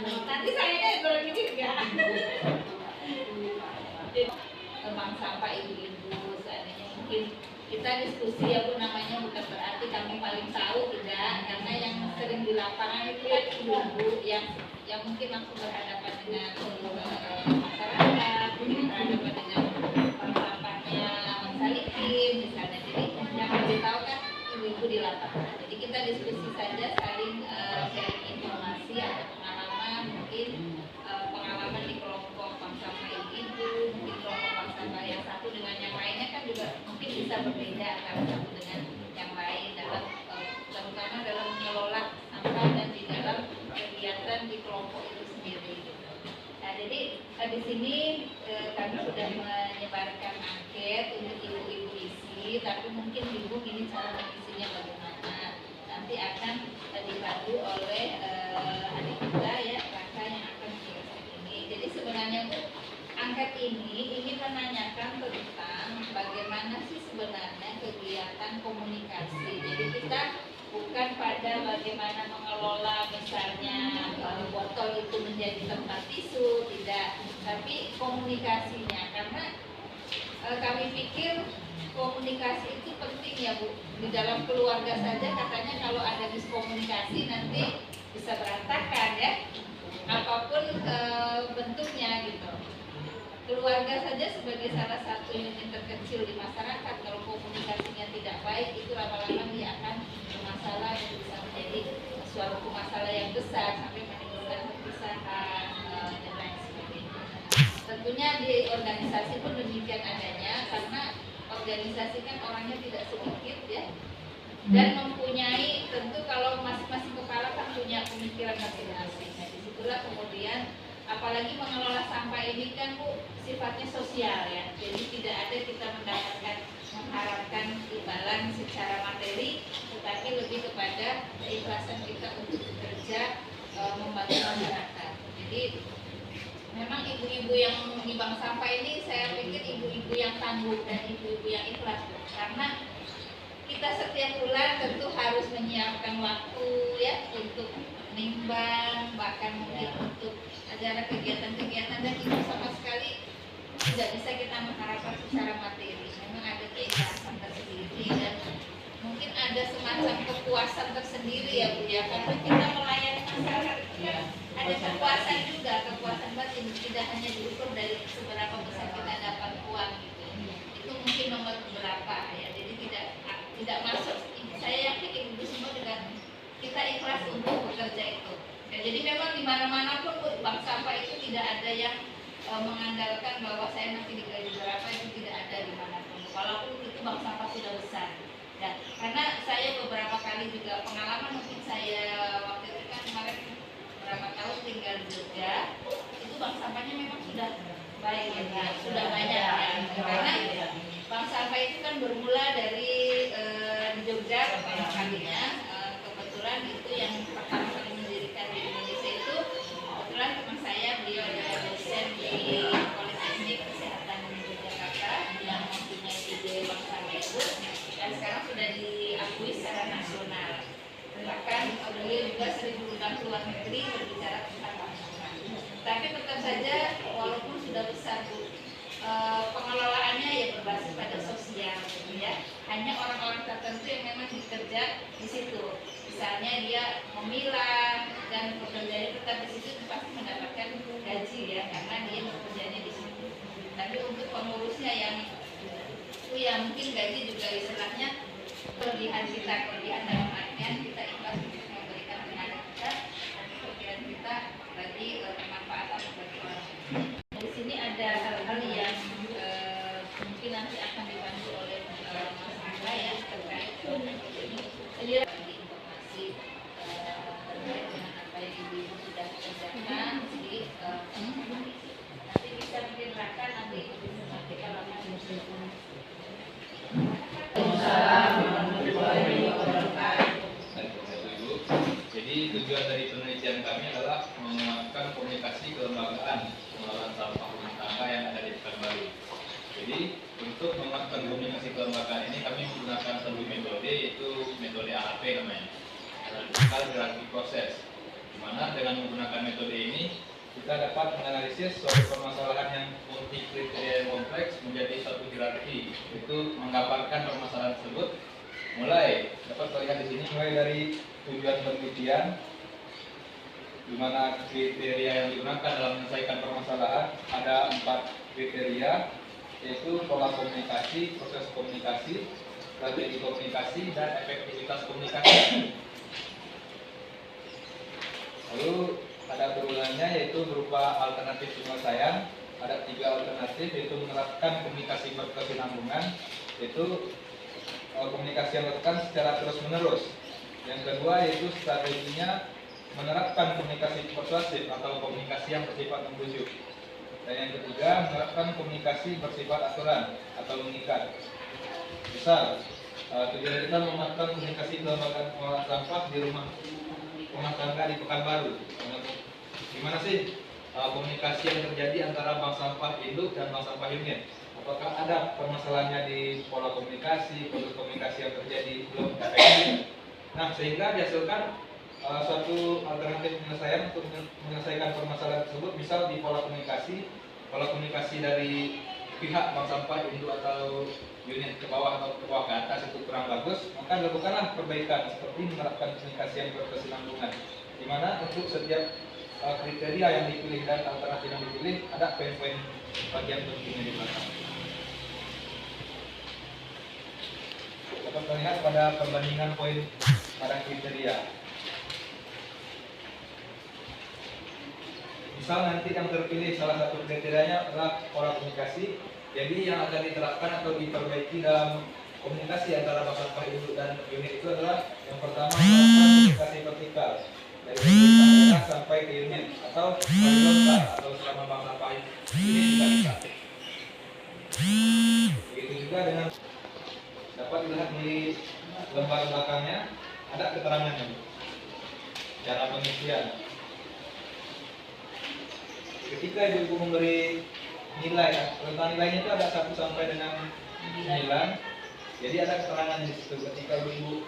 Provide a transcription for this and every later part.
Nanti sayanya kurang ini enggak. Tentang sampah ibu-ibu, seandainya mungkin kita diskusi ya Bu, namanya bukan berarti kami paling tahu, tidak, karena yang sering di lapangan itu kan ibu-ibu yang mungkin langsung berhadapan dengan masyarakat, mungkin berhadapan dengan sampahnya Salikin misalnya. Jadi yang lebih tahu kan ibu-ibu di lapangan. Jadi kita diskusi saja, saling sharing informasi atau pengalaman, mungkin pengalaman di kelompok bank sampah ibu-ibu, mungkin kelompok bank sampah yang satu dengan yang lainnya kan juga mungkin bisa berbeda antara satu dengan yang lain dalam terutama dalam mengelola sampah dan di dalam kegiatan di kelompok itu sendiri. Nah, jadi di sini kami sudah menyebarkan angket untuk ibu-ibu isi, tapi mungkin bingung ini cara mengisinya bagaimana. Nanti akan dibantu oleh adik kita ya, Raka yang akan menjelaskan ini. Jadi sebenarnya Bu, angket ini ingin menanyakan tentang bagaimana sih sebenarnya kegiatan komunikasi. Jadi kita bukan pada bagaimana mengelola besarnya botol itu menjadi tempat tisu, tidak, tapi komunikasinya, karena kami pikir komunikasi itu penting ya Bu. Di dalam keluarga saja katanya kalau ada miskomunikasi nanti bisa berantakan ya, apapun bentuknya gitu. Keluarga saja sebagai salah satu unit terkecil di masyarakat, kalau komunikasinya tidak baik itu lama-lama dia akan bermasalah dan bisa menjadi suatu masalah yang besar sampai menimbulkan perpisahan dan lain sebagainya. Tentunya di organisasi pun demikian adanya, karena organisasi kan orangnya tidak sedikit ya, dan mempunyai, tentu kalau masing-masing kepala kan punya pemikiran masing-masing. Nah, disitulah kemudian apalagi mengelola sampah ini kan Bu sifatnya sosial ya, jadi tidak ada kita mengharapkan imbalan secara materi, tetapi lebih kepada keikhlasan kita untuk bekerja membantu masyarakat. Jadi memang ibu-ibu yang di bank sampah ini saya pikir ibu-ibu yang tangguh dan ibu-ibu yang ikhlas Bu. Karena kita setiap bulan tentu harus menyiapkan waktu ya untuk menimbang, bahkan mungkin untuk acara kegiatan-kegiatan, dan itu sama sekali tidak bisa kita mengharapkan secara materi. Memang ada keikhlasan tersendiri dan mungkin ada semacam kepuasan tersendiri ya Bu ya, karena kita melayani masyarakat itu kan ada kepuasan juga, kepuasan batin, tidak hanya diukur dari seberapa besar kita dapat uang gitu. Itu mungkin nomor berapa ya, jadi tidak masuk. Saya yakin ibu semua juga kita ikhlas untuk bekerja itu. Ya, jadi memang di mana-mana pun bank sampah itu tidak ada yang mengandalkan bahwa saya nanti digaji berapa, itu tidak ada di manapun. Walaupun itu bank sampah sudah besar. Ya, karena saya beberapa kali juga pengalaman, mungkin saya waktu itu kan kemarin beberapa tahun tinggal di Jogja, itu bank sampahnya memang sudah baik ya, sudah banyak ya. Karena bank sampah itu kan bermula dari di Jogja pertama kalinya. Kebetulan itu yang pertama kali mendirikan di Indonesia itu kebetulan teman saya, beliau adalah dosen di Politeknik Kesehatan di Yogyakarta yang mempunyai ide bank sampah itu, dan sekarang sudah diakui secara nasional. Bahkan beliau juga sering diundang ke luar negeri berbicara tentang bank sampah. Tapi tetap saja walaupun sudah besar Bu, pengelolaannya ya berbasis pada sosial gitu ya. Hanya orang-orang tertentu yang memang bekerja di situ. Misalnya dia memilah dan pekerjanya tetap di situ, pasti mendapatkan gaji ya, karena dia bekerjanya di situ. Tapi untuk pengurusnya yang itu ya mungkin gaji juga istilahnya kelebihan kita, kelebihan dalam artian kita ikhlas untuk memberikan tenaga kita, tapi kelebihan kita bagi kemanfaatan bagi orang. Di sini ada hal-hal yang mungkin nanti akan dibantu oleh Mas Angga ya, terkait dengan ini. Bagi informasi terkait dengan apa yang ibu sudah kerjakan. Jadi nanti bisa menceritakan nanti kalau Jadi tujuan dari penelitian kami adalah menguatkan komunikasi kelembagaan pengelolaan sampah rumah tangga yang ada di Pekanbaru. Jadi untuk menguatkan komunikasi kelembagaan ini kami menggunakan satu metode, yaitu metode AHP namanya, Analytical Hierarchy Process. Dimana dengan menggunakan metode ini kita dapat menganalisis suatu permasalahan yang multi kriteria yang kompleks menjadi satu hierarki, itu menggambarkan permasalahan tersebut. Mulai dapat terlihat di sini mulai dari tujuan penelitian, di mana kriteria yang digunakan dalam menyelesaikan permasalahan ada 4 kriteria, yaitu pola komunikasi, proses komunikasi, strategi komunikasi, dan efektivitas komunikasi. Lalu ada turunannya yaitu berupa alternatif penyelesaian. Ada 3 alternatif, yaitu menerapkan komunikasi berkesinambungan, yaitu komunikasi yang dilakukan secara terus-menerus. Yang kedua yaitu strateginya menerapkan komunikasi persuasif atau komunikasi yang bersifat membujuk. Dan yang ketiga menerapkan komunikasi bersifat aturan atau mengikat. Misal, tujuan kita menerapkan komunikasi kelembagaan pengelolaan sampah di rumah tangga di Pekanbaru. Gimana sih komunikasi yang terjadi antara bank sampah induk dan bank sampah unit? Apakah ada permasalahannya di pola komunikasi, proses komunikasi yang terjadi belum efektif? Nah, sehingga dihasilkan suatu alternatif penyelesaian untuk menyelesaikan permasalahan tersebut. Misal di pola komunikasi dari pihak bank sampah induk atau unit ke bawah atau ke bawah ke atas itu kurang bagus, maka dilakukanlah perbaikan seperti menerapkan komunikasi yang berkesinambungan, di mana untuk setiap kriteria yang dipilih dan alternatif yang dipilih ada poin-poin bagian pentingnya di belakang. Dapat terlihat pada perbandingan poin pada kriteria. Misal nanti yang terpilih salah satu kriterianya adalah pola komunikasi, jadi yang akan diterapkan atau diperbaiki dalam komunikasi antara bank sampah induk dan unit itu adalah yang pertama komunikasi vertikal dari pemerintah daerah sampai ke unit, atau horizontal atau selama bank sampah unit juga bisa. Begitu juga dengan dapat dilihat di lembar belakangnya ada keterangannya, cara pengisian. Ketika ibu memberi nilai, rentang nilainya itu ada 1 sampai dengan 9. Jadi ada keterangan di situ. Ketika ibu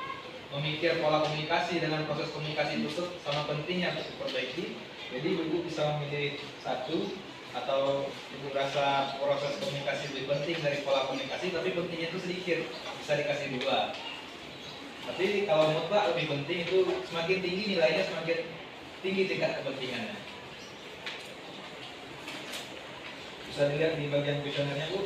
memikir pola komunikasi dengan proses komunikasi itu sama pentingnya untuk diperbaiki, jadi ibu bisa memilih 1, atau ibu merasa proses komunikasi lebih penting dari pola komunikasi, tapi pentingnya itu sedikit, bisa dikasih 2. Tapi kalau mutlak lebih penting, itu semakin tinggi nilainya semakin tinggi tingkat kepentingannya. Bisa dilihat di bagian kuesionernya, Bu.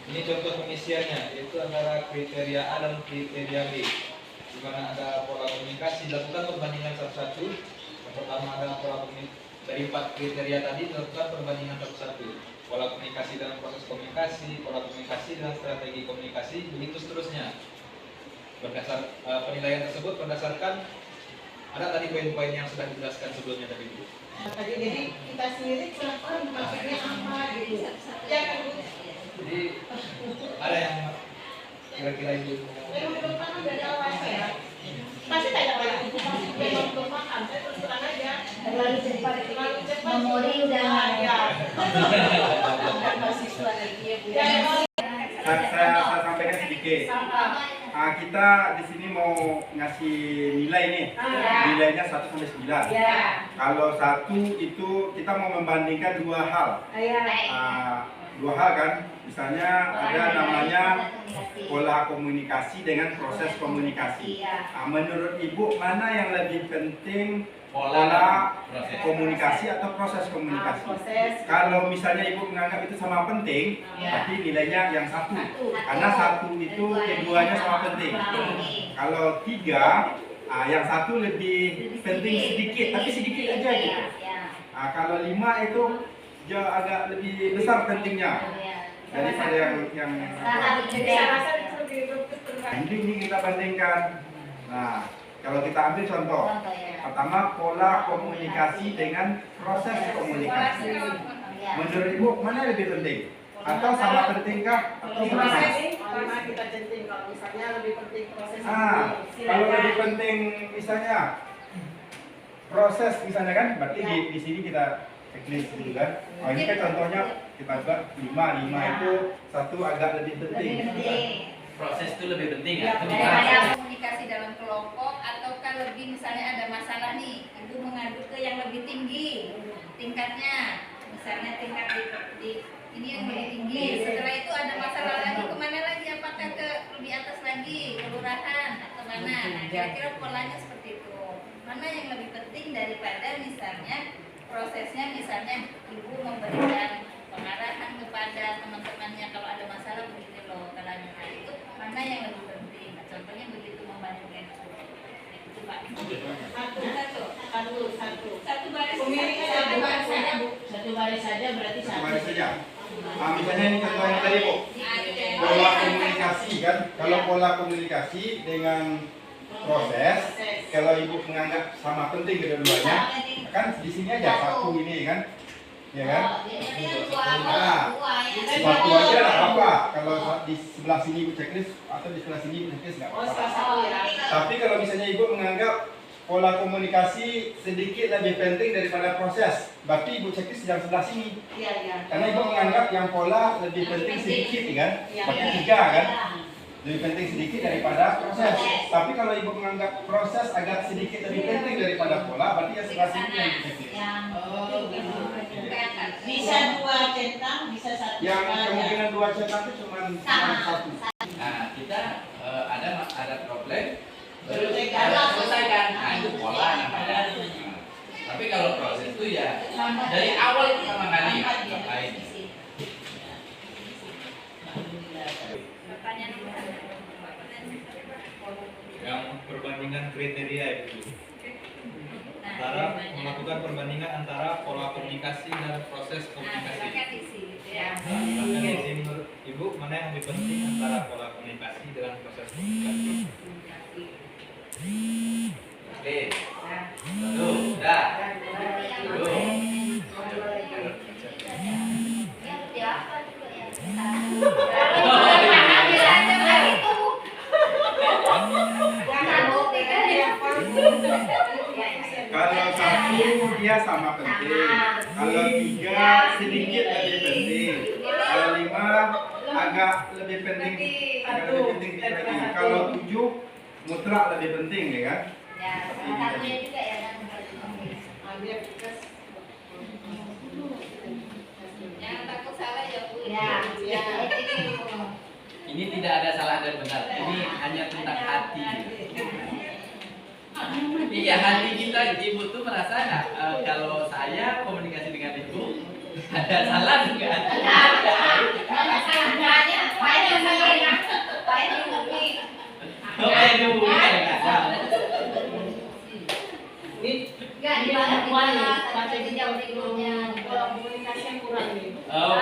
Ini contoh pengisiannya, yaitu antara kriteria A dan kriteria B, di mana ada pola komunikasi. Dilakukan perbandingan satu-satu. Yang pertama ada pola komunikasi dari 4 kriteria tadi, dilakukan perbandingan satu-satu. Pola komunikasi dalam proses komunikasi, pola komunikasi dengan strategi komunikasi, begitu seterusnya. Penilaian tersebut berdasarkan ada tadi poin-poin yang sudah dijelaskan sebelumnya tadi, Bu. Jadi kita sendiri pelan-pelan maksudnya apa gitu. Ya kan, Bu? Jadi ada yang kira-kira Ibu Memang belum paham dari awal saya. Pasti tidak banyak ibu pasti memang belum paham. Saya terus terang aja. Terlalu cepat memori udah ya. mahasiswa lagi ya Bu. Saya sampaikan sedikit. Kita di sini mau ngasih nilai nih. Nilainya 1 sampai 9. Kalau 1 itu kita mau membandingkan 2 hal. 2 hal kan. Misalnya ada namanya pola komunikasi dengan proses komunikasi. Menurut Ibu mana yang lebih penting, pola komunikasi atau proses komunikasi? Kalau misalnya Ibu menganggap itu sama penting, berarti nilainya yang 1. Karena 1 itu keduanya sama penting. Kalau 3, yang 1 lebih penting sedikit, tapi sedikit aja gitu. Kalau 5 itu jauh agak lebih besar pentingnya daripada yang Saya rasa itu lebih ini kita bandingkan. Nah, kalau kita ambil contoh, pertama pola komunikasi dengan proses komunikasi. Menurut Ibu mana lebih penting? Atau sama pentingkah? Atau sama? Karena kita penting kalau misalnya lebih penting proses Kalau lebih penting misalnya proses misalnya kan, berarti di sini kita checklist gitu kan. Ini kan contohnya kita buat 5 itu satu agak lebih penting. Proses itu lebih penting Ya, ya. Itu dibahas. ada komunikasi dalam kelompok ataukah lebih misalnya ada masalah nih, ibu mengadu ke yang lebih tinggi tingkatnya, misalnya tingkat di ini yang lebih tinggi. Setelah itu ada masalah lagi kemana lagi? Apakah ke lebih atas lagi, kelurahan atau mana? Nah, kira-kira polanya seperti itu. Mana yang lebih penting daripada misalnya prosesnya, misalnya ibu memberikan pengarahan kepada teman-temannya kalau ada masalah begini loh, kalau nah, itu mana yang lebih penting? Nah, contohnya begitu membandingkan itu Pak. Satu baris. Pemiliknya satu baris saja, Bu. Satu baris saja berarti Satu satu. baris saja. Misalnya ini contoh yang tadi Bu, Nah, pola komunikasi kan. Kalau pola komunikasi dengan proses, kalau ibu menganggap sama penting kedua-duanya, kan di sini aja satu ini kan, ya kan? Satu aja nggak apa-apa. Kalau di sebelah sini ibu checklist atau di sebelah sini ibu checklist nggak Oh, apa-apa. satu ya. Tapi kalau misalnya ibu menganggap pola komunikasi sedikit lebih penting daripada proses, berarti ibu checklist yang sebelah sini. Iya, iya. Karena ibu menganggap yang pola lebih penting sedikit kan, berarti 3 kan, lebih penting sedikit daripada proses. Tapi kalau ibu menganggap proses agak sedikit lebih penting daripada pola, berarti yang sebelah sini yang ibu checklist. Oh, gitu. Bisa 2 centang, bisa 1 Yang kemungkinan 2 cetak itu cuma 1. Nah, kita ada problem. Selesaikan. Nah, itu pola namanya. Tapi kalau proses itu ya dari awal pertama kali ngapain? Yang perbandingan kriteria itu antara melakukan perbandingan antara pola komunikasi dan proses komunikasi. Bahkan di sini menurut ibu mana yang lebih penting antara pola komunikasi dengan proses komunikasi? Oke. Satu, dah. Dulu. Kalau 1 dia sama penting, kalau 3 sedikit lebih penting, kalau 5 agak lebih penting, sedikit lagi. Kalau 7 mutlak lebih penting ya kan? Jangan takut salah ya Bu. Ini tidak ada salah dan benar. Ini hanya tentang hati. Iya, hati kita, ibu tuh merasa nggak kalau saya komunikasi dengan ibu ada salah enggak? Oh, kayak dulu kan nggak ada. Komunikasi yang kurang nih. Oh,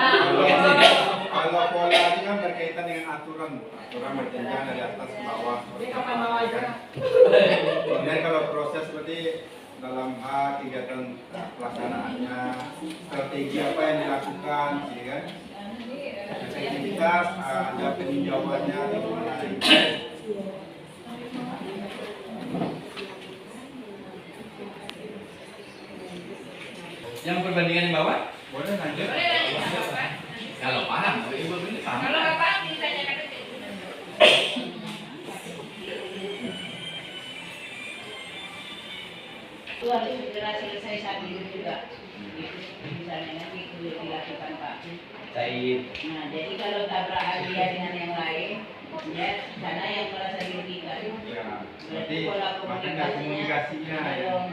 Kalau pola ini kan berkaitan dengan aturan, Bu. Aturan berjenjang dari atas ke bawah. Ini kapan mau aja? Kemudian kalau proses seperti dalam hal kegiatan pelaksanaannya, strategi apa yang dilakukan, ya kan? Efektivitas, ada peninjauannya, bagaimana itu. yang perbandingan di bawah? Boleh lanjut? Kalau paham, kalau ibu ini paham. Kalau Bapak ditanyakan ke Ibu. Itu harus segera selesai saat itu juga. Misalnya nanti itu dilakukan Pak. Cair. Nah, jadi kalau tabrak dia dengan yang lain, ya sana yang merasa dirugikan. Ya, Berarti berarti pola makin nggak komunikasinya ada ya. dong.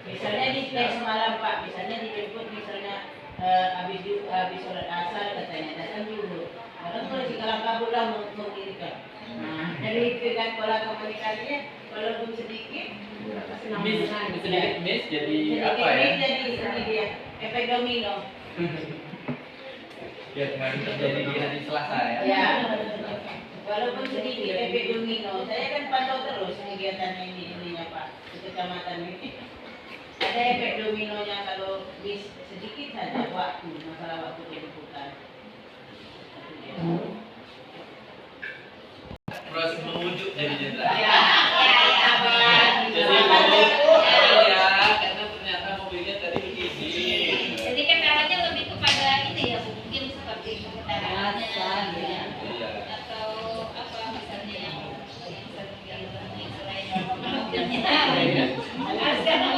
Misalnya di semalam Pak, misalnya dijemput misalnya habis sholat asar katanya datang dulu. Orang kalau si kalang kabut lah mau dirikan. Nah, dari itu kan pola komunikasinya walaupun sedikit. Miss jadi apa ya? Jadi ini dia efek domino. Ya kemarin terjadi di hari Selasa ya. Ya, walaupun sedikit efek domino. Saya kan pantau terus kegiatan ininya Pak di kecamatan ini. Ada efek dominonya kalau sedikit saja waktu, masalah waktu dilakukan. Terus menuju jadi jenderal. Ya, Jadi mau ya, karena ternyata mobilnya tadi begini.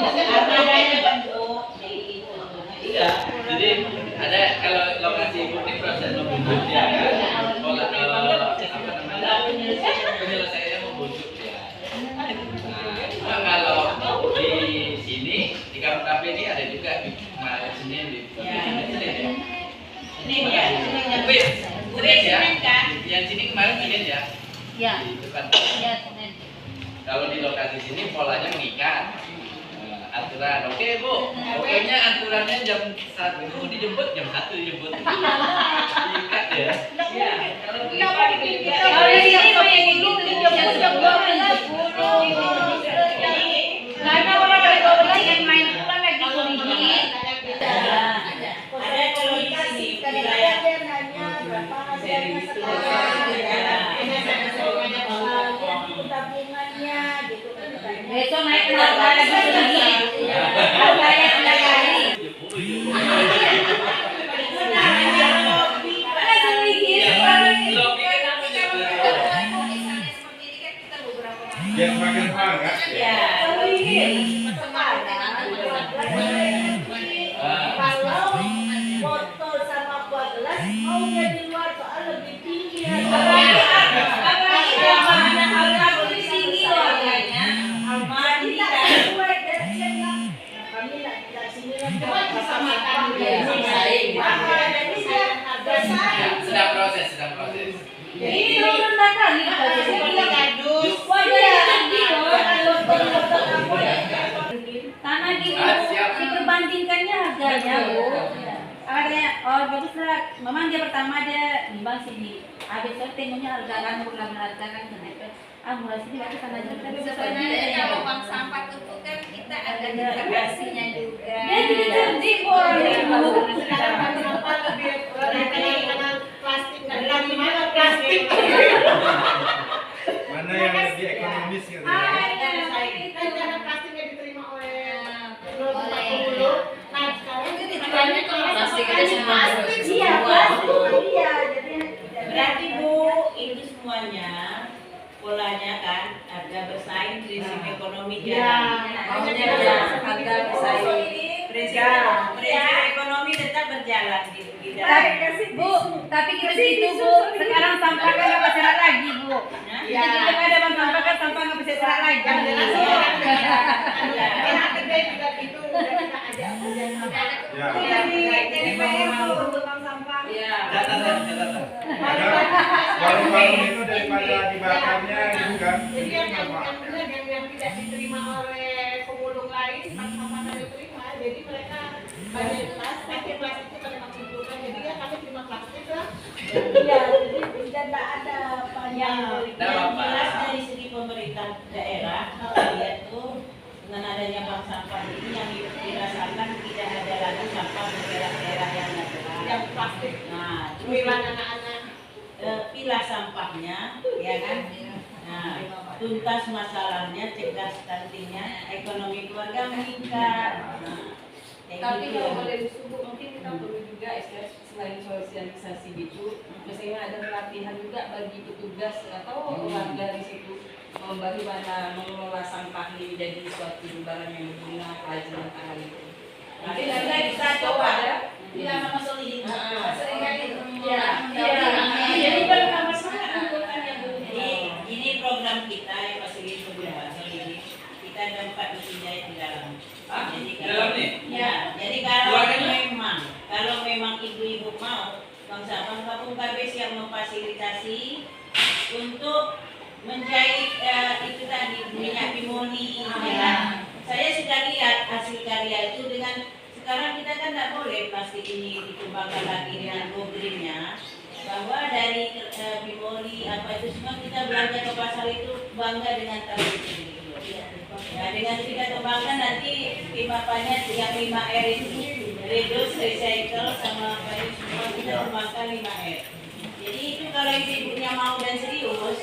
Harganya kan jadi itu. Iya, jadi ada kalau lokasi ibu ini proses membujuk ya kan, pola apa namanya penyelesaiannya membujuk ya. Nah, kalau di sini di kampung kafe ini ada juga di kemarin Senin di Senin ya. Ini ya, Wait, Senin ya. Yang sini kemarin Senin ya. Ya, Di depan. ya Senin. Kalau di lokasi sini polanya mengikat. Aturan, oke Bu. Pokoknya aturannya jam 1 dijemput, jam 1 dijemput. Ikat ya. ya. Kalau Kalau di sini kayak gitu dijemput jam 12. Karena orang dari 12 yang main pulang lagi kuliah. Ada kalau di sini wilayah dari itu Besok naik harga lagi. Harganya tinggal kali. Lobby kan apa ya? Biar semakin semangat. ya. Kalau foto sama 14 mau jadi luar soal lebih tinggi Apalagi zamannya harga lebih tinggi loh harganya. Sedang proses, sedang proses. Ini turun kali karena diperbandingkannya harganya Bu. Katanya, oh baguslah, memang dia pertama dia nimbang sini. Habis itu tengoknya harga kan murah harga kan kenapa? Murah sini berarti karena juga Sebenarnya kalau bank sampah itu kan kita ada integrasinya juga. dia jadi cerdik Bu. Sekarang bank sampah lebih karena plastik dan mana plastik. Mana yang lebih ekonomis gitu ya. Kan karena plastiknya diterima oleh penghulu. Nah sekarang diterima Plastik ada semua. Iya, plastik. Iya, jadi Berarti Bu, itu semuanya polanya kan harga bersaing, prinsip ekonomi jalan. Maunya harga bersaing. Prinsip ekonomi tetap berjalan di dalam. Bu, tapi kita gitu Bu, sekarang sampah kan nggak bisa serat lagi Bu. Ya. Jadi kita ada bang sampah kan sampah nggak bisa serat lagi. Karena kedai juga itu udah kita ajak Ya. jadi PR tuh untuk bank sampah. Iya. Catatan. Warung-warung itu daripada dibakarnya gitu kan. Jadi yang benar yang tidak diterima oleh pemulung lain bank sampah tidak diterima. Jadi mereka banyak plastik itu mereka kumpulkan. Jadi ya kami terima plastik lah. Iya, jadi tidak ada panjang. Yang jelas dari segi pemerintah daerah, lihat tuh dengan adanya bank sampah ini yang dirasakan tidak ada lagi sampah di daerah-daerah yang natural. Yang plastik. Nah, Cemilan anak-anak. pilah sampahnya, ya kan? Nah, tuntas masalahnya, cegah stuntingnya, ekonomi keluarga meningkat. Nah, kayak Tapi gitu. kalau boleh disuruh mungkin kita perlu juga istilah selain sosialisasi gitu, misalnya ada pelatihan juga bagi petugas atau warga di situ bagaimana mengelola sampah ini menjadi suatu barang yang berguna, kerajinan tangan itu. Mungkin kita bisa coba ya, bila sama soliditas. Jadi baru masalah kumpulkannya Bu. Jadi ini program kita yang fasilitas pembuatan ini kita ada 4 mesin jahit di dalam. Jadi Di dalam nih? ya, jadi kalau memang ibu-ibu mau, Bang Sampah Kampung KB siap memfasilitasi untuk menjahit itu tadi minyak bimoli. Ya. Saya sudah lihat hasil karya itu dengan sekarang kita kan tidak boleh plastik ini dikembangkan lagi dengan go greennya, bahwa dari bimoli apa itu semua kita belanja ke pasar itu bangga dengan tahu itu. Nah, dengan kita kembangkan nanti limpahannya yang 5R itu reduce, recycle sama apa itu semua kita kembangkan 5R. Jadi itu kalau ibu-ibunya mau dan serius,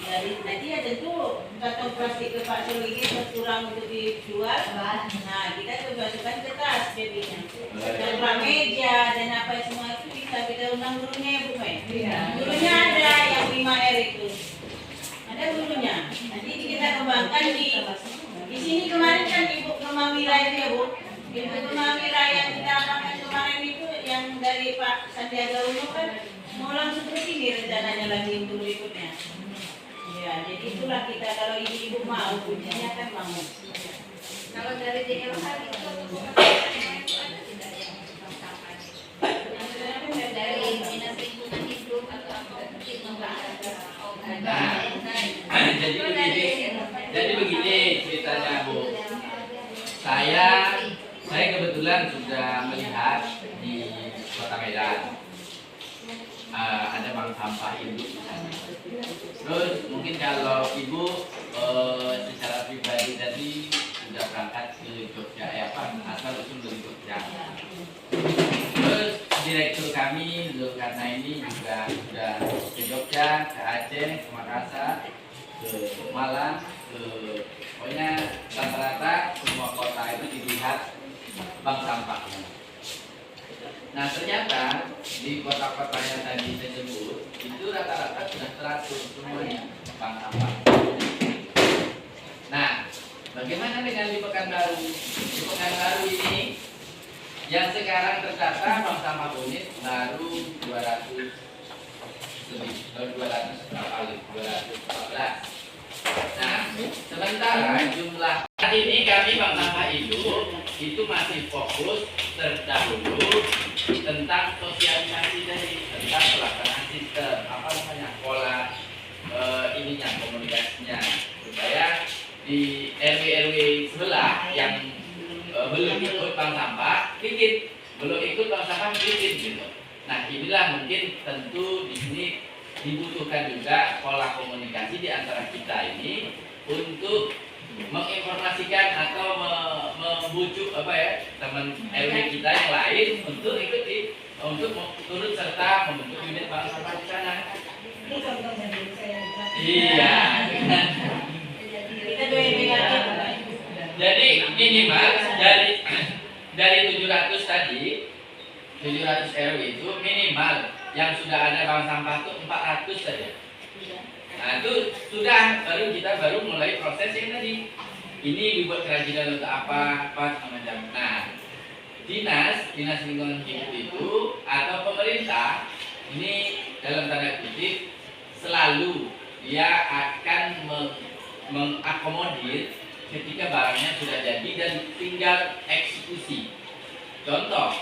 ya nanti ya tentu kantong plastik ke Pak Soligi berkurang untuk dijual. Nah kita masukkan ke tas jadinya. Dan meja dan apa semua itu bisa kita undang gurunya ya Bu Mai. Gurunya ada yang 5R itu. Ada gurunya. Nanti kita kembangkan di Di sini kemarin kan Ibu Kemawira itu ya Bu. Ibu Kemawira yang kita makan kemarin itu yang dari Pak Sandiaga Uno kan mau langsung ke sini rencananya lagi untuk berikutnya. Ya, jadi itulah kita kalau ibu-ibu mau, kuncinya kan mau. Kalau dari DLH itu bukan itu ada tidak yang tentang sampah? Dari dinas lingkungan hidup atau apa mungkin membahas? Oh, Jadi begini ceritanya Bu. Saya kebetulan sudah melihat di Kota Medan ada bank sampah induk di sana. Terus mungkin kalau Ibu secara pribadi tadi sudah berangkat ke Jogja, asal usul dari Jogja. Terus direktur kami karena ini juga sudah ke Jogja, ke Aceh, ke Makassar, ke Malang, pokoknya rata-rata semua kota itu dilihat bank sampahnya. Nah ternyata di kota-kota yang tadi saya sebut itu rata-rata sudah teratur semuanya bank sampah. Nah bagaimana dengan di Pekanbaru? Di Pekanbaru ini yang sekarang terdata bank sampah unit baru 200 lebih, 214. Nah, sementara jumlah saat ini kami bank sampah itu masih fokus terdahulu tentang sosialisasi tentang pelaksanaan sistem pola komunikasinya supaya di RW sebelah yang belum ikut bank sampah bikin, belum ikut bank sampah bikin gitu. Nah inilah mungkin tentu di sini dibutuhkan juga pola komunikasi di antara kita ini untuk menginformasikan atau membujuk teman RW kita yang lain untuk ikuti, untuk turut serta membentuk unit bank sampah di sana. Iya. Jadi minimal dari 700 tadi, 700 RW itu minimal yang sudah ada bank sampah itu 400 saja. Nah itu sudah baru mulai proses yang tadi. Ini dibuat kerajinan untuk apa macam. Nah dinas lingkungan hidup itu atau pemerintah ini dalam tanda kutip selalu dia akan mengakomodir ketika barangnya sudah jadi dan tinggal eksekusi. Contoh,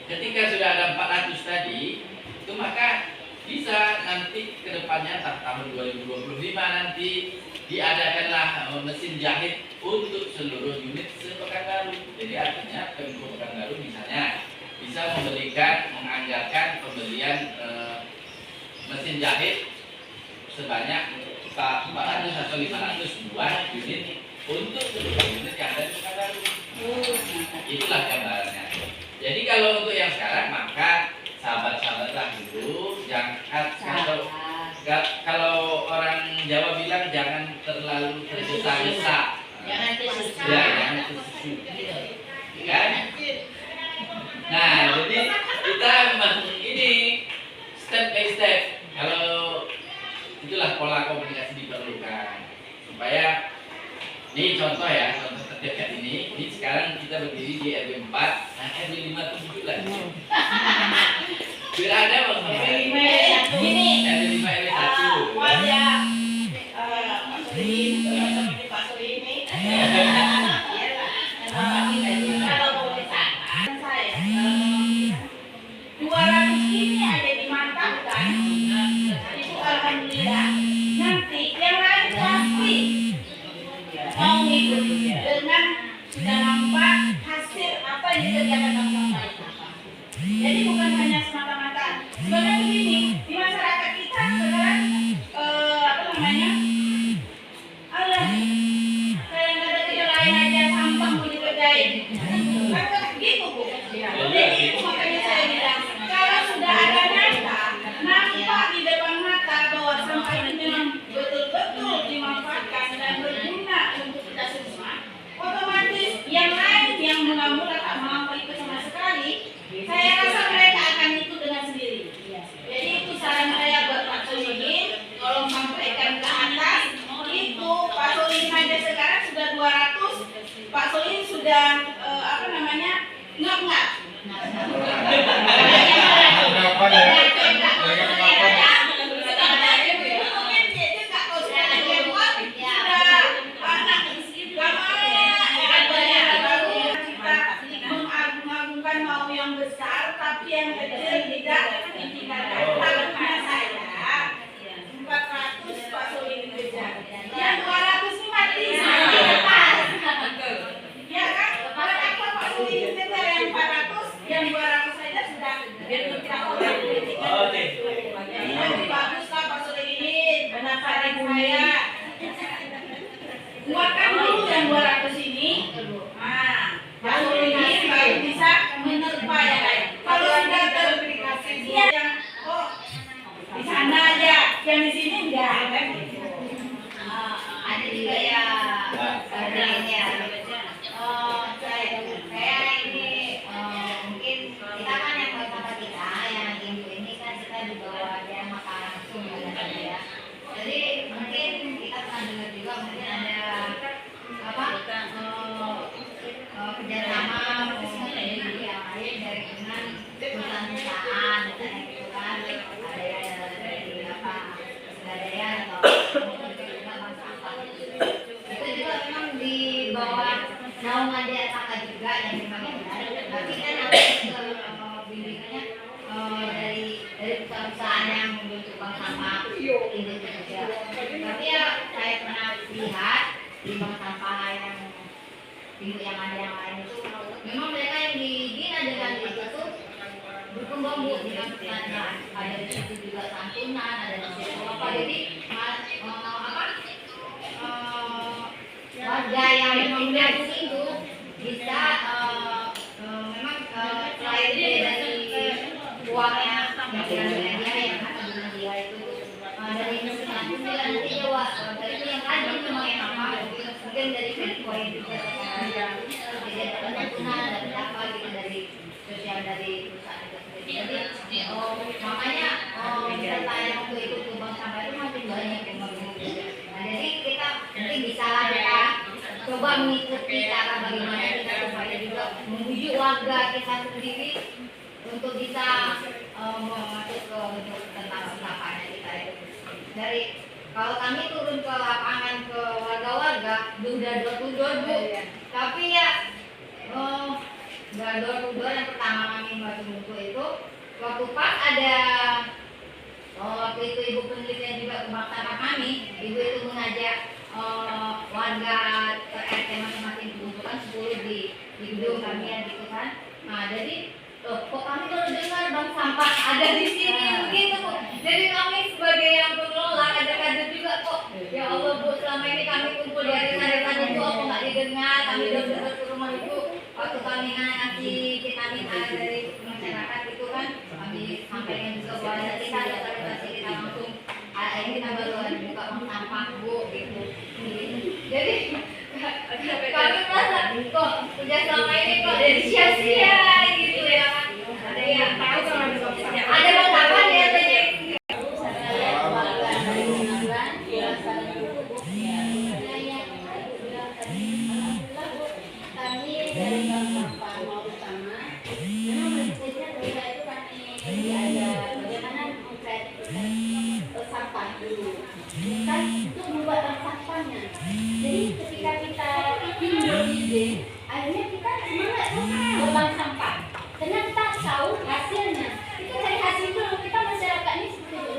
ketika sudah ada 400 tadi, itu maka bisa nanti ke depannya tahun 2025 nanti diadakanlah mesin jahit untuk seluruh unit Pekanbaru. Jadi artinya Pemkot Pekanbaru misalnya bisa menganggarkan pembelian mesin jahit sebanyak 400 atau 500 buah unit untuk seluruh unit yang ada di Pekanbaru. Itulah gambarannya. Jadi kalau untuk yang sekarang maka sabar-sabarlah dulu, kalau orang Jawa bilang jangan terlalu tergesa-gesa. Jangan tersusu. Ya, jangan tersusu. Kan? Nah, jadi kita memang ini step by step. Kalau itulah pola komunikasi diperlukan supaya ini contoh terdekat ini sekarang kita berdiri di RW 4, nah RW 5 itu 7 lagi. Berada bang RW 5 ini. RW 5 RW 1. Pak Suri ini. Kalau boleh saya 200 ini ada di mata kan? Itu alhamdulillah. Nanti yang lain pasti mau ikut dengan sudah nampak hasil apa yang dikerjakan bank sampah itu. Jadi bukan hanya semata-mata sebenarnya begini, di masyarakat kita sudah apa namanya ngap-ngap. Kenapa ya? Mungkin dia nggak tahu sudah lewat, sudah anak kita mengagung-agungkan mau yang besar, tapi yang kecil tidak dikatakan. Harapannya saya 400 Pak Solihin kejar, yang 200 ini mati. Ya kan? Kalau apa Pak Solihin kejar yang 400, yang 200 saja sudah tidak orang politik. Jadi bagus lah Pak Solihin, penasaran saya. Kuatkan dulu yang 200 ini. Nah, Pak Solihin baru bisa menerpa ya kan? Kalau sudah teraplikasi dia yang di sana aja, yang di sini enggak kan? Ada juga ya sebenarnya saya ini mungkin kita kan yang sama kita yang ibu ini kan kita dibawa dia makan langsung ya. Jadi mungkin kita pernah dengar juga mungkin ada apa kerjasama dari yang lain dari dengan perusahaan-perusahaan misalnya gitu kan, ada yang dari apa pegadaian atau mungkin juga bank sampah itu juga memang di bawah naungan DSK juga yang memang benar, tapi kan ada bimbingannya dari perusahaan yang membentuk bank sampah itu juga. Tapi ya saya pernah lihat di bank sampah yang ada yang lain itu memang mereka yang dibina dengan itu tuh berkembang bu dengan pesannya, ada di situ juga santunan, ada di situ apa, jadi warga yang memang dari situ bisa memang selain dari uangnya dia yang akan dia itu dari santunan nanti ya dari yang tadi memang yang apa mungkin dari poin juga dari santunan dari apa gitu dari sosial dari perusahaan itu sendiri. Jadi makanya peserta yang untuk ikut ke bank sampah itu makin banyak yang mengikuti. Nah jadi kita mungkin bisa lah kita coba mengikuti cara bagaimana kita supaya juga membujuk warga kita sendiri untuk bisa masuk ke bentuk tentang sampahnya kita itu. Dari kalau kami turun ke lapangan ke warga-warga sudah door-to-door bu, tapi ya nggak door-to-door yang pertama kami baca buku itu waktu pas ada waktu itu ibu penelitian juga ke bank sampah kami, ibu itu mengajak warga ke RT masing-masing dibutuhkan 10 di gedung kami ya gitu kan. Nah jadi kok kami kalau dengar bank sampah ada di sini begitu bu, jadi kami sebagai yang pengelola kadang-kadang juga kok ya Allah bu, selama ini kami kumpul di arisan-arisan itu apa nggak didengar, kami udah berbuat ke rumah ibu waktu kami ngasih vitamin A dari masyarakat itu kan kami sampaikan juga bahwa kita ada arisan kita langsung ini kita baru buka bank sampah bu gitu. Jadi kami merasa kok udah selama ini kok dari sia-sia gitu ya kan. Ada yang tahu sama ada bang apa dia tanya kami dari bank sampah mau utama memang prinsipnya kita itu kami ada bagaimana membuat sampah dulu kan untuk membuat bank sampahnya. Jadi ketika kita timbul ide akhirnya kita semangat membank sampah karena kita tahu hasilnya. Itu dari hasil dulu kita masyarakat ini seperti itu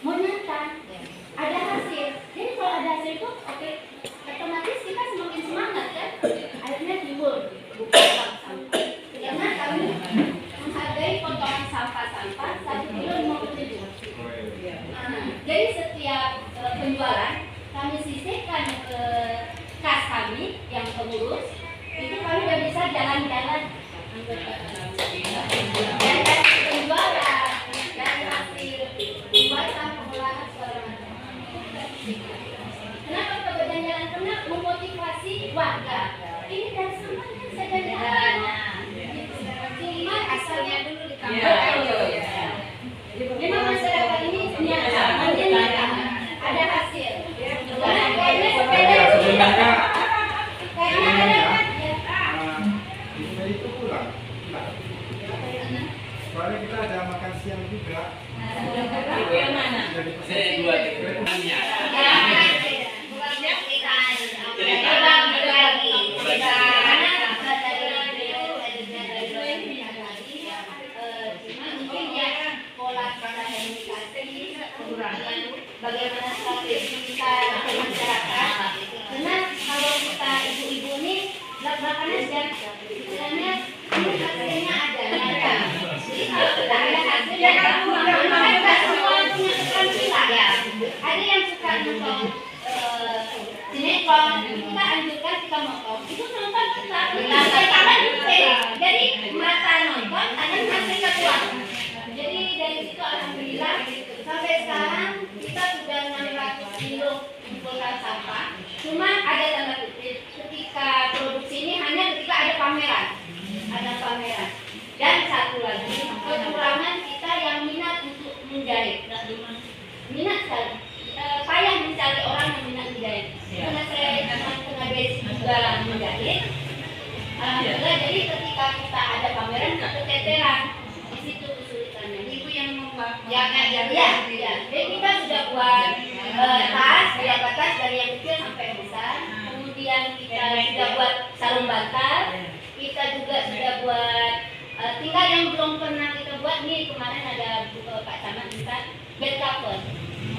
mau nyata ada hasil. Jadi kalau ada hasil itu oke, otomatis kita semakin semangat kan. Akhirnya timbul bukan bank sampah karena kami menghargai potongan sampah-sampah 1 kilo 50.000. Jadi setiap penjualan kami sisihkan ke kas kami yang pengurus, itu kami udah bisa jalan-jalan dan dari penjualan dari hasil pembuatan pengolahan segala macam. Kenapa kita jalan-jalan? Karena memotivasi warga. Ini dari sampah kan saya jalan. Cuma asalnya dulu ditambah. Memang masyarakat ini nyata, ada hasil. Kayaknya sepeda sebenarnya kayaknya ada Ini dua ceritanya. Bukannya cerita bagi lagi. Karena cuma mungkin ya pola cara komunikasi kemudian bagaimana strategi kita ke masyarakat. Karena kalau kita ibu-ibu nih belak-belakannya istilahnya ini hasilnya ada. Jadi kalau tidak ada hasilnya kamu kita semua punya keterampilan ya. Ada yang suka nonton sinetron, kita anjurkan kita nonton. Itu nonton kita, tangan jadi mata nonton, tangan masih kuat. Jadi dari situ alhamdulillah sampai sekarang kita sudah 600 kilo kumpulkan sampah. Cuma ada tanda kutip ketika produksi ini hanya ketika ada pameran. Dan satu lagi kekurangan kita yang minat untuk menjahit. Minat sekali. Payah mencari orang yang minat menjahit. Karena saya tengah basic juga menjahit. Alhamdulillah jadi ketika kita ada pameran kita keteteran. Di situ kesulitannya. Ibu yang membuat ya. Jadi kita sudah buat tas, beberapa tas dari yang kecil sampai yang besar. Kemudian kita sudah buat sarung bantal. Kita juga sudah buat tinggal yang belum pernah kita buat nih kemarin ada Pak Camat kita bed cover.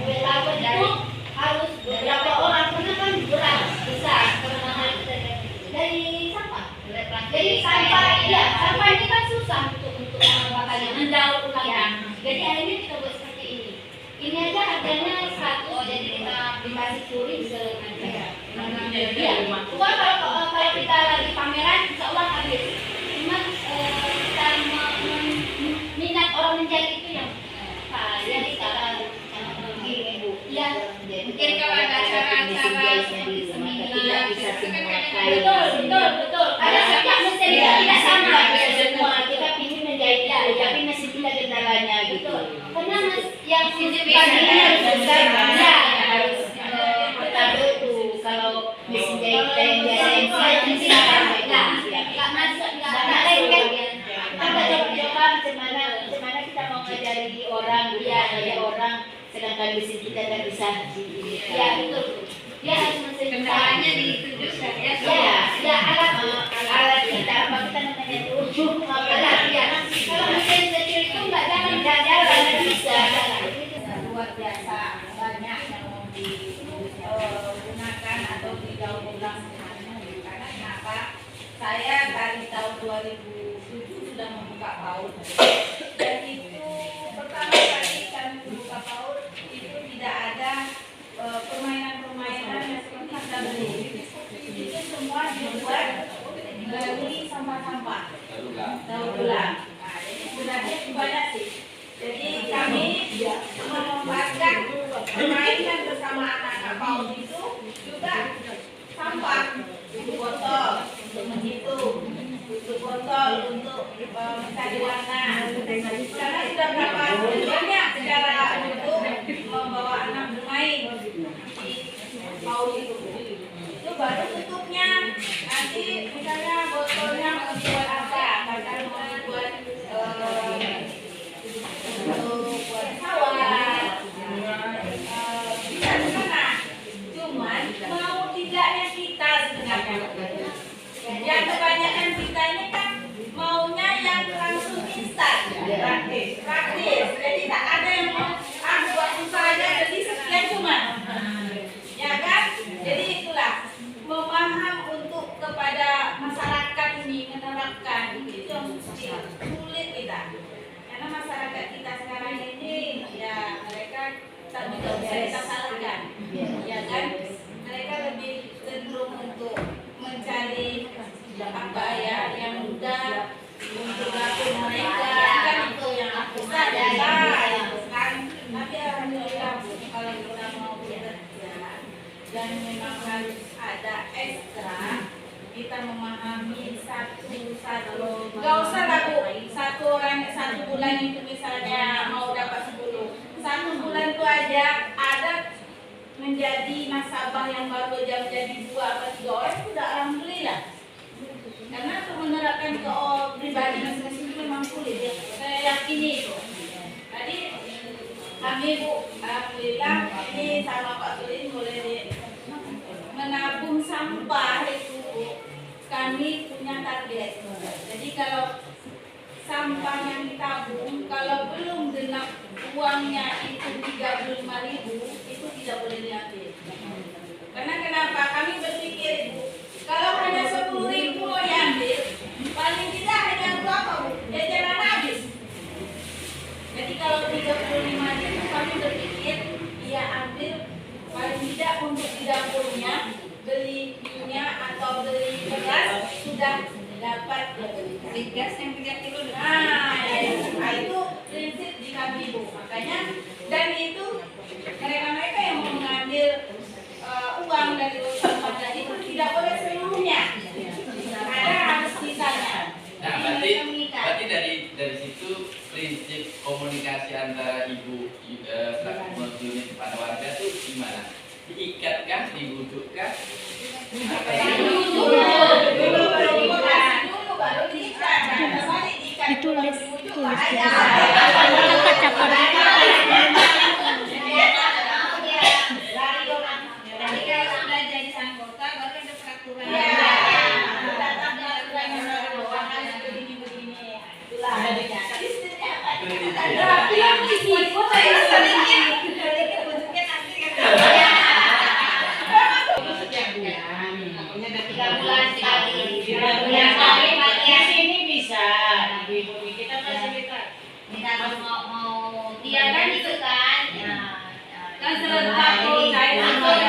Bed cover itu harus beberapa orang karena kan berat besar karena dari sampah. Jadi sampah ini kan susah untuk makanya mendaur ulang. Jadi akhirnya kita buat seperti ini. Ini aja harganya 100 jadi kita dikasih touring ke ya. Kalau kita lagi pameran insya Allah habis. Cuma kita minat orang menjadi itu yang jadi sekarang ibu. Ya, mungkin kalau ada acara-acara seperti seminar betul. Ada setiap mesin tidak sama semua. Kita ingin menjahit tapi masih tidak kendalanya gitu. Karena yang tadinya harus besar ya harus taruh tuh kalau mesin jahit yang biasa yang nggak masuk nggak lain kan. Kita coba bagaimana kita mau ngajari orang ada orang sedangkan mesin kita tidak bisa ya betul. Dia harus mesin kendalanya di itu juga ya alat kita apa kita namanya itu alat ya. Kalau mesin kecil itu nggak jalan bisa luar biasa banyak yang mau digunakan atau didaur ulang semuanya. Karena kenapa saya dari tahun 2007 sudah membuka PAUD dan itu pertama kali kami membuka PAUD itu tidak ada permainan-permainan yang seperti kita beli. Itu semua dibuat dari sampah-sampah daur ulang. Nah, jadi sebenarnya banyak sih. Jadi kami memanfaatkan permainan bersama anak-anak PAUD itu juga sampah, tutup botol untuk menghitung, tutup botol untuk mencari warna. Karena sudah berapa banyak cara untuk membawa anak bermain di PAUD itu. Itu baru tutupnya. Nanti misalnya botolnya mau dibuat apa? Kadang mau dibuat buat pesawat, bisa di sana. Cuman mau tidaknya kita sebenarnya. Yang kebanyakan kita ini kan maunya yang langsung instan, praktis. Jadi tak ada yang mau buat susah aja jadi sekian cuma, ya kan? Jadi itulah memaham untuk kepada masyarakat ini menerapkan itu yang sulit kita. Karena masyarakat kita sekarang ini ya mereka tak juga bisa kita salahkan, ya kan? Mereka lebih cenderung untuk mencari apa ya yang mudah untuk dapur mereka kan itu yang aku sadar kan. Tapi alhamdulillah kalau kita mau bekerja dan memang harus ada ekstra kita memahami satu nggak usah lah Bu, satu bulan itu misalnya mau dapat 10, 1 bulan itu aja ada menjadi nasabah yang baru aja menjadi 2 atau 3 orang itu udah alhamdulillah. Karena untuk menerapkan ke pribadi masing-masing itu memang sulit ya. Saya yakini itu. Tadi Kami Bu, alhamdulillah ini sama Pak Sulin mulai menabung sampah itu Bu. Kami punya target. Jadi kalau sampah yang ditabung kalau belum genap uangnya itu 35.000 itu tidak boleh diambil. Karena kenapa? Kami berpikir Bu, kalau hanya 10.000 mau diambil, paling tidak hanya berapa Bu? Jajanan habis. Jadi kalau 35.000 kami berpikir dia ambil paling tidak untuk di dapurnya beli minyak atau beli beras sudah dapat beli gas yang 3 kilo. Nah, itu prinsip di kami Bu. Makanya dan itu mereka yang mau mengambil uang dari sampah tadi itu tidak boleh seluruhnya. Ada harus sisanya. Nah, berarti dari situ prinsip komunikasi antara ibu selaku unit kepada warga itu gimana? Diikatkah, dibujukkan? Ditulis. Jadi kalau sudah jadi anggota baru ada peraturan. Iya kan itu kan. Kan serentak cair Langsung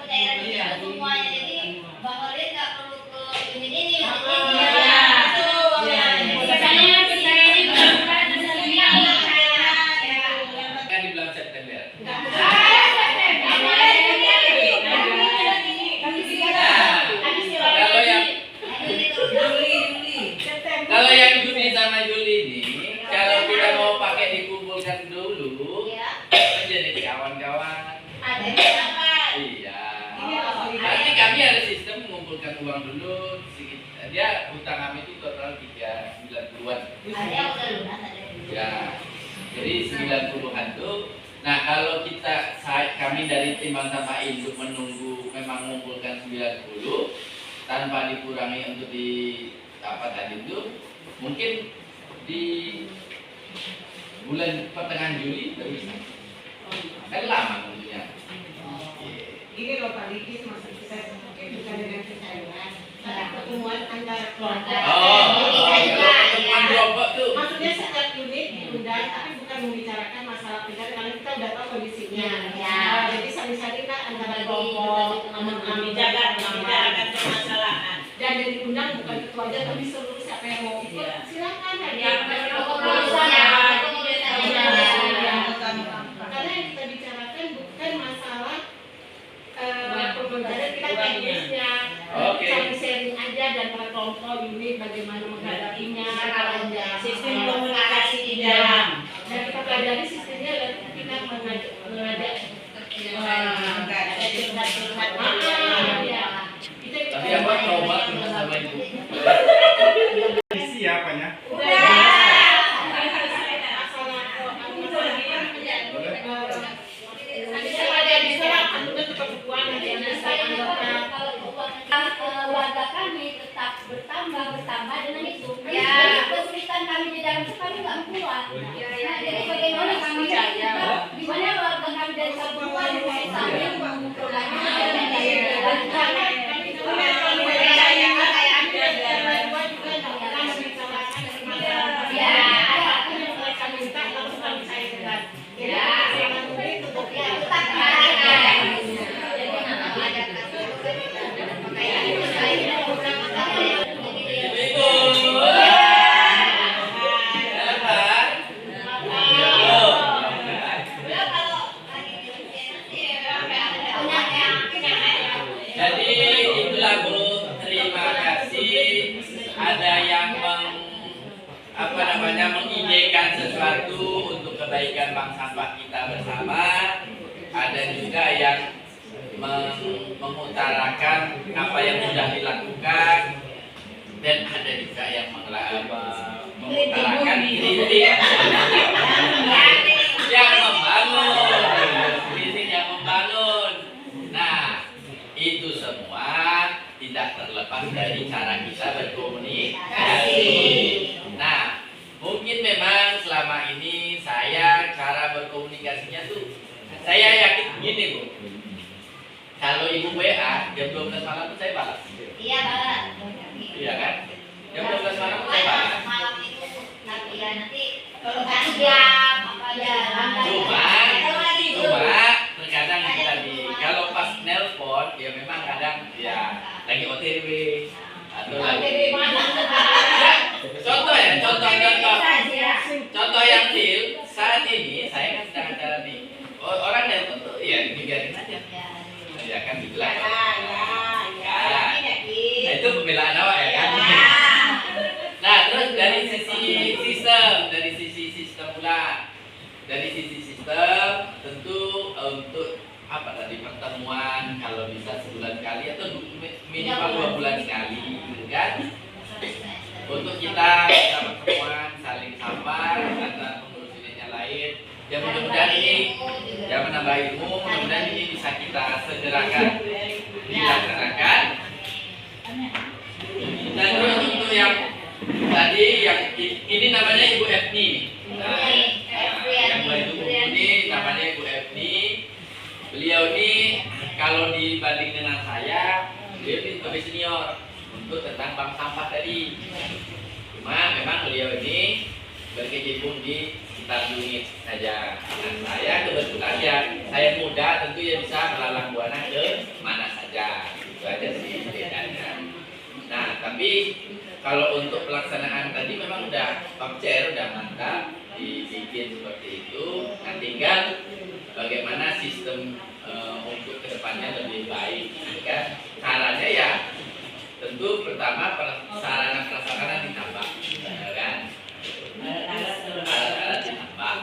cairan itu semuanya. Jadi Bang Nurdin nggak perlu ke ini. Kan di bulan September. Kalau yang Juni sama Juli ini, kalau kita mau pakai dikumpulkan dulu, menjadi kawan-kawan. Iya. Nanti kami ada sistem mengumpulkan uang dulu. Dia hutang kami itu total 90-an. Ya. Jadi 90-an tuh. Nah, kalau kami dari tim Bank Sampah Induk menunggu memang mengumpulkan 90 tanpa dikurangi untuk di apa tadi itu mungkin di bulan pertengahan Juli baru bisa. Kan lama tentunya. Ini loh Pak Diki, maksud kita bukan dengan kecairan, ada pertemuan antara keluarga. Pertemuan kelompok tuh. Maksudnya setiap unit diundang, tapi bukan membicarakan masalah pindah karena kita udah tahu kondisinya. Jadi saling-saling lah antara kelompok, membicarakan permasalahan. dan yang diundang bukan ketua aja, tapi seluruh siapa yang mau ikut silakan. Karena yang kita bicarakan bukan masalah pembelajaran, kita teknisnya, saling sharing aja dan para kelompok unit bagaimana menghadapinya, Sistem komunikasi di dalam. dan kita pelajari sistemnya dan kita mengajak Tapi apa coba sama ibu? Isi apanya? Warga kami tetap bertambah dengan itu. Ya, kesulitan kami di dalam itu kami nggak keluar. Nah, jadi bagaimana kami gimana warga kami dari Kabupaten misalnya Jadi itulah Bu, terima kasih. Ada yang mengidekan sesuatu untuk kebaikan bank sampah kita bersama. Ada juga yang mengutarakan apa yang sudah dilakukan, dan ada juga yang mengutarakan kritik yang membangun. Nah, itu semua tidak terlepas dari cara kita berkomunikasi. Nah, mungkin memang selama ini saya cara berkomunikasinya tuh saya yakin gini Bu. Kalau Ibu WA jam 12 malam tuh saya balas. Iya, Pak. Iya kan? Jam 12 malam tuh saya balas. Malam itu nanti kalau jam apa ya? Cuma terkadang itu tadi kalau pas nelpon ya memang kadang ya lagi OTW atau lagi contoh yang real saat ini saya kan sedang acara nih orang nelpon tuh ya dibiarin aja ya kan gitulah nah itu pembelaan awak ya kan nah terus dari sisi sistem pula dari sisi sistem tentu untuk apa tadi pertemuan kalau bisa sebulan sekali atau minimal 2 bulan sekali kan untuk kita pertemuan saling sabar antara pengurus unitnya lain ya mudah-mudahan ini ya menambah ilmu mudah-mudahan ini bisa kita segerakan dilaksanakan dan terus untuk yang tadi yang ini namanya Ibu Efni yang Ibu ini namanya Ibu Efni. Beliau ini kalau dibanding dengan saya, beliau ini lebih senior untuk tentang bank sampah tadi. Cuma memang beliau ini berkecimpung di sekitar unit saja. Dan saya kebetulan ya, saya muda tentu ya bisa melalang buana ke mana saja. Itu aja sih bedanya. Nah, tapi kalau untuk pelaksanaan tadi memang udah Pamcer udah mantap dibikin seperti itu. Nah, tinggal bagaimana sistem untuk kedepannya lebih baik, kan? Caranya ya tentu pertama sarana prasarana ditambah, kan? Alat-alat ditambah.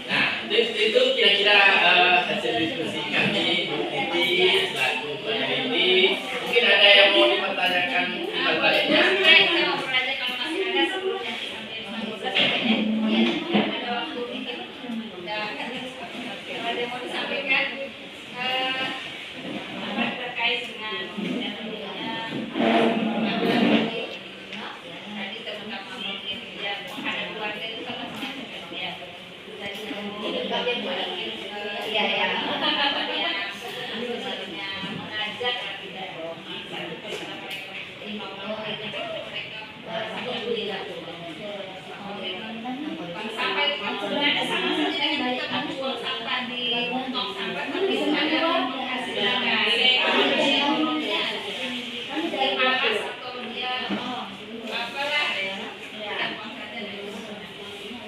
Nah, itu kira-kira hasil diskusi kami selaku peneliti. Mungkin ada yang mau dipertanyakan baliknya. Ada yang mau disampaikan terkait dengan tadi teman-teman mungkin ya menghadap keluarga itu kan masing-masing ya. Sebenarnya mengajak tidak sampai kan sebenarnya sama saja dengan kita menjual sampah di tong sampah tapi ada menghasilkan dia malas atau dia apalah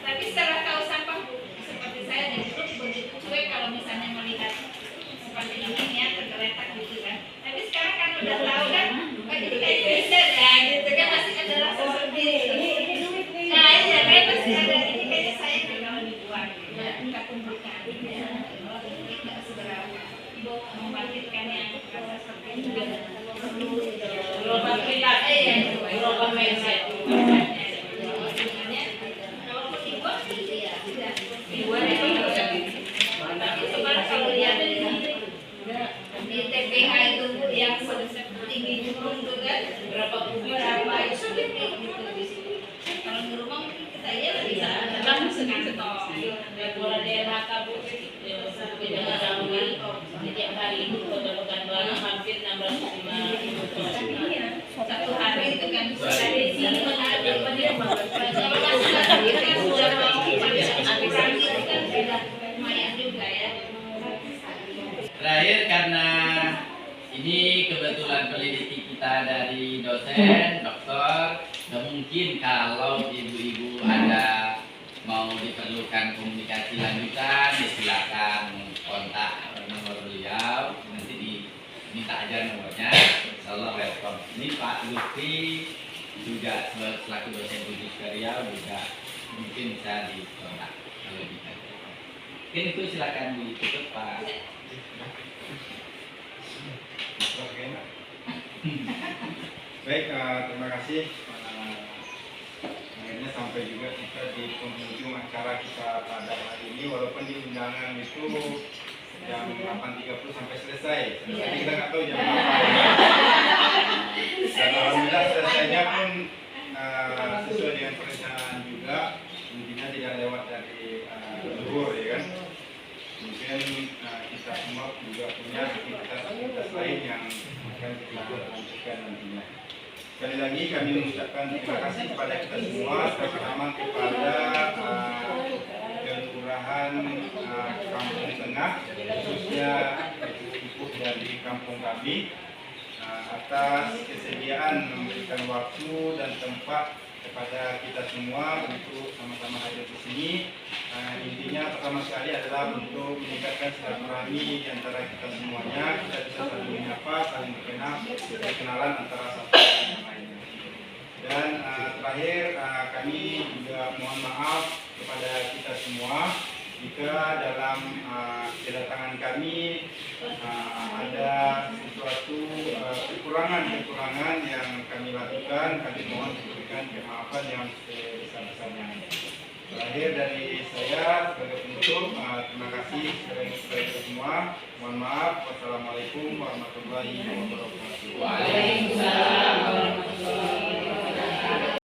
tapi setelah tahu sampah seperti saya dari dulu begitu cuek kalau misalnya melihat seperti ini ya tergeletak gitu kan tapi sekarang kan udah tahu kan jadi kayaknya bisa ya gitu kan masih ada rasa seperti itu nah iya kan masih ada ini kayaknya saya kalau dibuat ya kita kumpulkan ya tidak seberapa membangkitkan yang rasa seperti itu Global perilaku ya, global mindset. kalau mau dibuat ya tidak dibuat itu sebenarnya kalau lihat di TPH itu yang tinggi dulu itu kan berapa itu sulit gitu di situ kalau di rumah mungkin kita ya bisa dalam sekantong Laporan DLHK Bu, dengan Rawi, setiap hari itu ketemukan barang hampir 605 satu hari itu kan dari sini ada kalau masuk lagi kan sudah mau aturan itu kan sudah lumayan juga ya. Terakhir karena ini kebetulan peneliti kita dari dosen, dokter, dan mungkin kalau ibu-ibu ada mau diperlukan komunikasi lanjutan, ya silakan kontak nomor beliau, nanti diminta aja nomornya, insyaallah welcome. Ini Pak Lutfi juga selaku dosen uji Riau juga mungkin bisa dikontak kalau bisa. Mungkin itu silakan ditutup Pak. Oke. Baik, terima kasih. Akhirnya sampai juga kita di penghujung acara kita pada hari ini, walaupun di undangan itu jam 8.30 sampai selesai. Jadi kita nggak tahu jam berapa. Dan alhamdulillah selesainya pun sesuai dengan perencanaan juga. Intinya tidak lewat dari zuhur, ya kan. Mungkin kita semua juga punya aktivitas lain yang akan kita lanjutkan nantinya. Sekali lagi kami mengucapkan terima kasih kepada kita semua, terutama kepada kelurahan Kampung Tengah, khususnya ibu-ibu dari kampung kami, atas kesediaan memberikan waktu dan tempat kepada kita semua untuk sama-sama hadir di sini. Intinya pertama sekali adalah untuk meningkatkan silaturahmi di antara kita semuanya. Kita bisa saling menyapa, saling berkenalan antara satu dengan yang lainnya. Dan terakhir kami juga mohon maaf kepada kita semua jika dalam kedatangan kami ada sesuatu kekurangan yang kami lakukan. Kami mohon diberikan kemaafan yang sebesar-besarnya. Terakhir dari saya sebagai penutup, terima kasih kepada kita semua. Mohon maaf. Wassalamualaikum warahmatullahi wabarakatuh. Waalaikumsalam warahmatullahi wabarakatuh.